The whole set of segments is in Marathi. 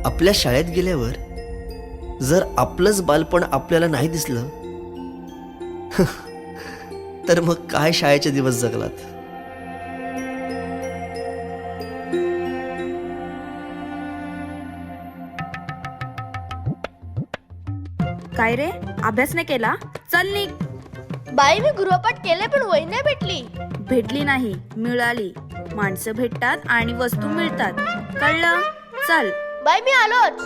आपल्या शाळेत गेल्यावर जर आपलंच बालपण आपल्याला नाही दिसलं तर मग काय शाळेचे दिवस जगलात. काय रे, अभ्यास नाही केला? चल निघ. बाई मी गृहपाठ केले पण वही नाही भेटली. भेटली नाही, मिळाली. माणसं भेटतात आणि वस्तू मिळतात, कळलं? चल. बाई मी आलोच.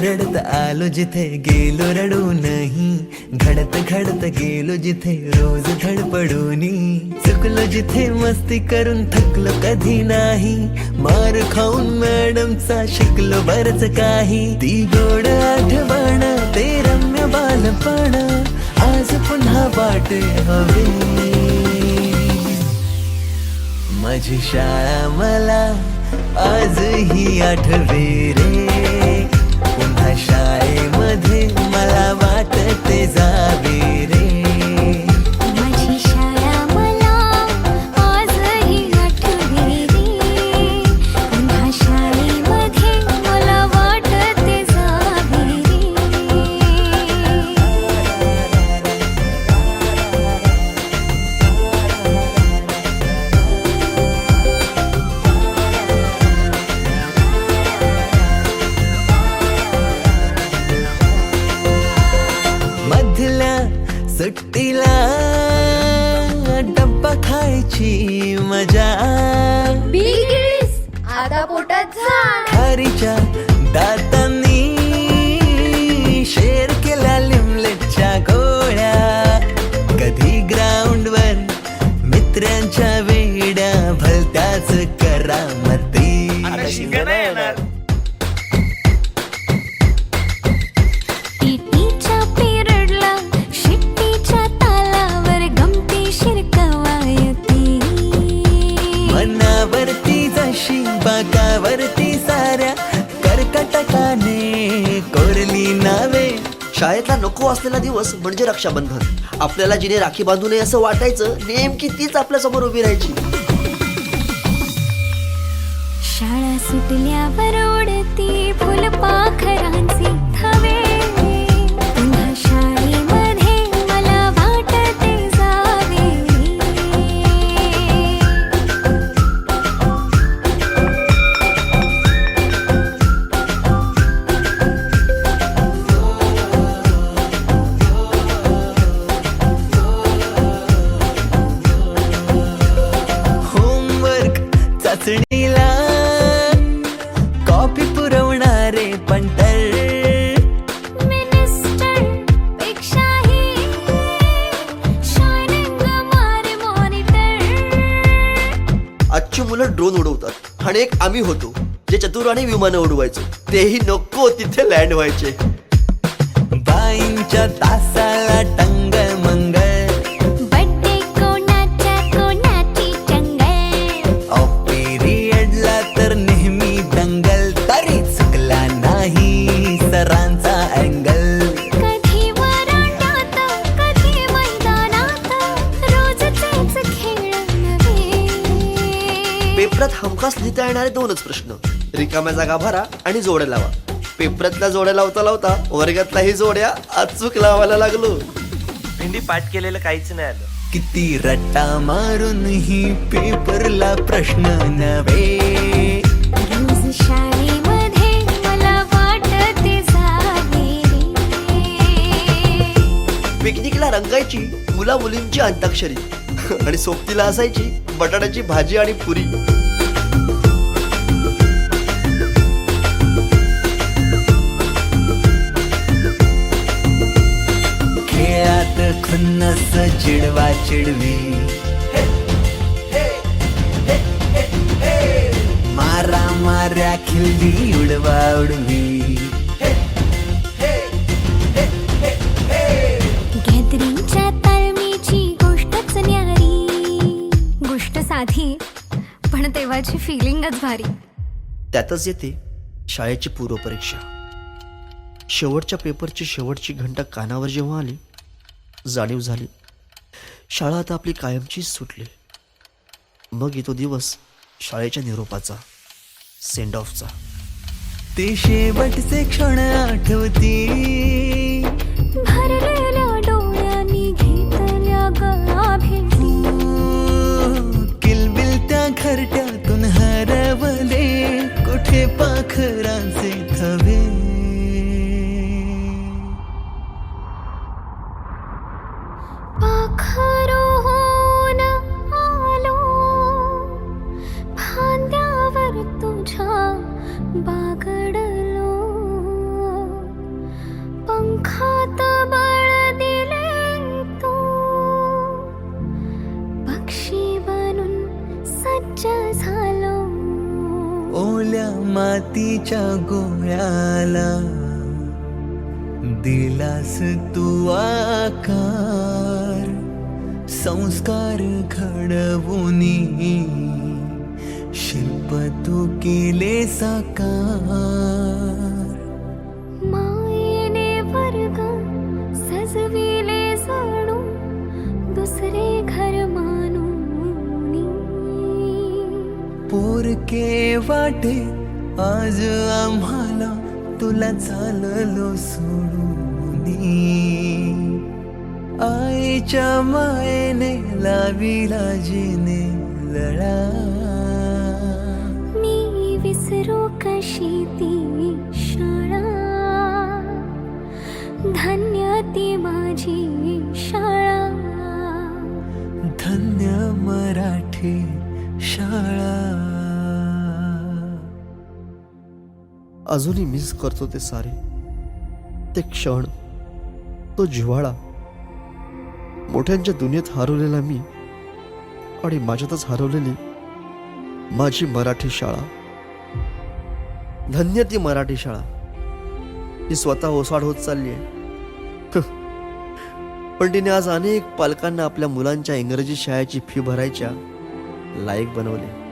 रडत आलो जिथे गेलो रडू नाही, घडत घडत गेलो जिथे रोज धडपडूनी, चुकलो जिथे मस्ती करून थकलो कधी नाही, मार खाऊन मॅडमचा शिकलो बरच काही. ती गोड आठवण ते रम्य बालपण आज पुन्हा वाटे हवे. माझी शाळा मला आजही आठवे रे, पुन्हा शाळेमध्ये मला वाटते जावे रे. माझी शाळा मला आजही आठवे रे, पुन्हा शाळेमध्ये मला वाटते जावे रे. मधल्या सुट्टीला डब्बा खायची मजा, बिगिळीस आता पोटात झाड. खारीच्या दातांनी शेअर केल्या लिमलेटच्या गोळ्या, कधी ग्राउंडवर मित्रांच्या वेड्या भलत्याच करामती. टीटीच्या पिरियडला शिट्टीच्या तालावर गमती शिरकवायती. मनावरती जशी बागावरती साऱ्या कर्कटकाने कोरली नावे. शाळेतला नको असलेला दिवस म्हणजे रक्षाबंधन. आपल्याला जिने राखी बांधू नये असं वाटायचं, नेमकी तीच आपल्या समोर उभी राहायची. शाळा सुटल्यावर उडती फुलपाखरांचे थवे, पुन्हा शाळेमध्ये मला वाटते जावे. होमवर्क चाचणीला कॉपी पुरवणारे पंटर, मिनिस्टर पेक्षाही शायनिंग मारे मॉनिटर. आजची मुलं ड्रोन उडवतात आणि एक आम्ही होतो जे चतुराने विमानं उडवायचो, तेही नको तिथे लँड व्हायचे. बाईंच्या तासाला टंग मंगल, बड्डे कोणाच्या कोणाची चंगल. ऑफ पिरियडला तर नेहमी दंगल, तरी चुकला नाही सरांचा अँगल. कधी वरांड्यात कधी मैदानात रोजचेच खेळ नव्हे. पेपरात हमखास लिहिता येणारे दोनच प्रश्न, रिकाम्या जागा भरा आणि जोड्या लावा. पेपरातल्या जोड्या लावता लावता वर्गातल्याही जोड्या अचूक लावायला लागलो. भेंडी पाठ केलेलं काहीच नाही आलं. किती रट्टा मारून ही पेपरला प्रश्न नव्हे. रोज शाळेमध्ये मला वाटते जावे रे. पिकनिकला रंगायची मुला मुलींची अंताक्षरी आणि सोबतीला असायची बटाट्याची भाजी आणि पुरी. फन्नस चिडवा चिडवी मारा माऱ्या खिल्ली उडवा उडवी गॅदरिंगच्या ताळमेची गोष्टच न्यारी, गोष्ट साधी पण तेव्हाची फिलिंगच भारी. त्यातच येते शाळेची पूर्वपरीक्षा. शेवटच्या पेपरची शेवटची घंटा कानावर जेव्हा आली, जाणीव झाली शाळा आता आपली कायमचीच सुटली. मग येतो दिवस शाळेच्या निरोपाचा, सेंड ऑफचा. ते शेवटचे क्षण आठवती, भरलेल्या डोळ्यांनी घेतल्या गळा भेटी. किलबिल त्या घरट्यातून हरवले कुठे पाखरांचे थवे. पाखरोन आलो फांद्यावर तुझ्या बागडलो, पंखात बळ दिले तू, पक्षी बनून सज्ज झालो. ओल्या मातीच्या गोळ्याला दिलास तू आकार, संस्कार घडवुनी शिल्प तू केले साकार. मायेने वर्ग सजविले जणू दुसरे घर मानूनी. पोरके वाटे आज आम्हाला तुला चाललो सोडूनी. आईच्या मायेने लाविला जिने लळा. मी विसरू कशी ती शाळा, धन्य ती माझी शाळा. धन्य मराठी शाळा. अजूनही मिस करतो ते सारे, ते क्षण, तो जिव्हाळा. मोठ्यांच्या दुनियेत हरवलेला मी आणि माझ्यातच हरवलेली माझी मराठी शाळा. धन्य ती मराठी शाळा, ती स्वतः ओसाड होत चालली आहे. पण तिने आज अनेक पालकांना आपल्या मुलांच्या इंग्रजी शाळेची फी भरायच्या लायक बनवले.